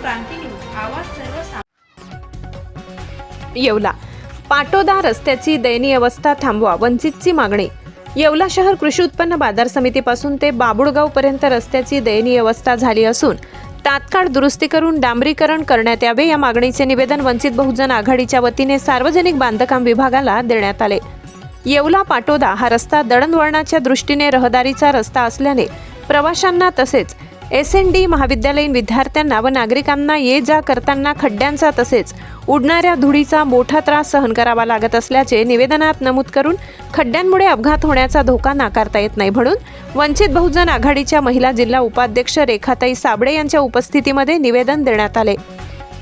क्रांती news, आवाज सर्वसामान्य। येवला पाटोदा रस्त्याची दयनीय अवस्था थांबवा, वंचितची मागणी। येवला शहर कृषी उत्पन्न बाजार समितीपासून ते बाबुळगाव पर्यंत रस्त्याची दयनीय अवस्था झाली असून तात्काळ दुरुस्ती करून डांबरीकरण करण्यात यावे या मागणीचे निवेदन वंचित बहुजन आघाडीच्या वतीने सार्वजनिक बांधकाम विभागाला देण्यात आले। येवला पाटोदा हा रस्ता दळणवळणाच्या दृष्टीने रहदारीचा रस्ता असल्याने प्रवाशांना तसेच SND महाविद्यालयीन विद्यार्थ्यांना व नागरिकांना ये जा करताना खड्ड्यांचा तसेच उडणाऱ्या धुळीचा मोठा त्रास सहन करावा लागत असल्याचे निवेदनात नमूद करून खड्ड्यांमुळे अपघात होण्याचा धोका नाकारता येत नाही म्हणून वंचित बहुजन आघाडीच्या महिला जिल्हा उपाध्यक्ष रेखाताई साबळे यांच्या उपस्थितीमध्ये निवेदन देण्यात आले।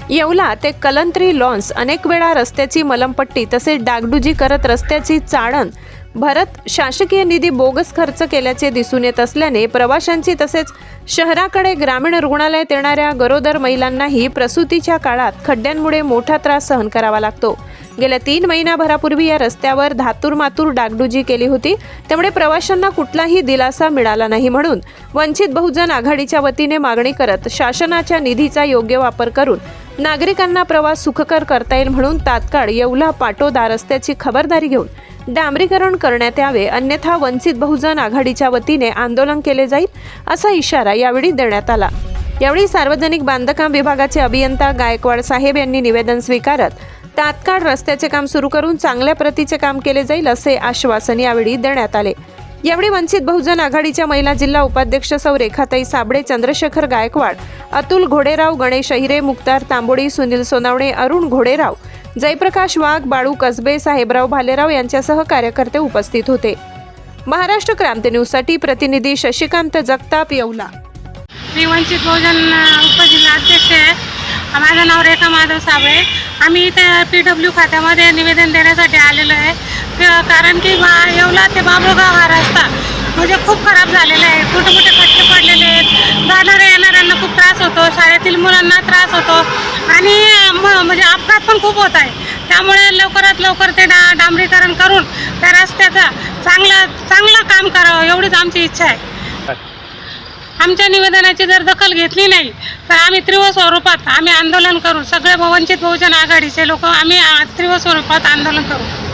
येवला ते कलंत्री लॉन्स अनेक वेळा रस्त्याची मलमपट्टी तसेच डागडुजी करत रस्त्याची चाळण भरत शासकीय निधी बोगस खर्च केल्याचे दिसून येत असल्याने प्रवाशांची तसेच शहराकडे ग्रामीण रुग्णालयात येणाऱ्या गरोदर महिलांनाही प्रसूतीच्या काळात खड्ड्यांमुळे मोठा त्रास सहन करावा लागतो। गेल्या 3 महिन्याभरापूर्वी या रस्त्यावर धातूर डागडुजी केली होती, त्यामुळे प्रवाशांना कुठलाही दिलासा मिळाला नाही म्हणून वंचित बहुजन आघाडीच्या वतीने मागणी करत शासनाच्या निधीचा योग्य वापर करून नागरिकांना प्रवास सुखकर करता येईल म्हणून तात्काळ येवला पाटोदा रस्त्याची खबरदारी घेऊन डांबरीकरण करण्यात यावे, अन्यथा वंचित बहुजन आघाडीच्या वतीने आंदोलन केले जाईल असा इशारा यावेळी देण्यात आला। यावेळी सार्वजनिक बांधकाम विभागाचे अभियंता गायकवाड साहेब यांनी निवेदन स्वीकारत तात्काळ रस्त्याचे काम सुरू करून चांगल्या प्रतीचे काम केले जाईल असे आश्वासन यावेळी देण्यात आले। यावेळी वंचित बहुजन आघाडीच्या महिला जिल्हा उपाध्यक्ष सौ रेखाताई साबळे, चंद्रशेखर गायकवाड, अतुल घोडेराव, गणेश अहिरे, मुक्तार तांबोडी, सुनील सोनावणे, अरुण घोडेराव, जयप्रकाश वाघ, बाळू कसबे, साहेबराव भालेराव यांच्यासह कार्यकर्ते उपस्थित होते। महाराष्ट्र क्रांती न्यूजसाठी प्रतिनिधी शशिकांत जगताप, येवला। मी वंचित बहुजन उपजिल्हा अध्यक्ष आहे। माझं नाव रेखा माधव साबळे। आम्ही इथे PW खात्यामध्ये निवेदन देण्यासाठी आलेलो आहे, कारण की येवला ते बाबुळगाव हा रस्ता म्हणजे खूप खराब झालेला आहे। कुठे कुठे खड्डे पडलेले आहेत, जाणाऱ्या येणाऱ्यांना खूप त्रास होतो, शाळेतील मुलांना त्रास होतो आणि म्हणजे अपघात पण खूप होत आहे। त्यामुळे लवकरात लवकर ते डांबरीकरण करून त्या रस्त्याचा चांगलं काम करावं एवढीच आमची इच्छा आहे। आमच्या निवेदनाची जर दखल घेतली नाही तर आम्ही तीव्र स्वरूपात आंदोलन करू। सगळे वंचित बहुजन आघाडीचे लोक आम्ही तीव्र स्वरूपात आंदोलन करू।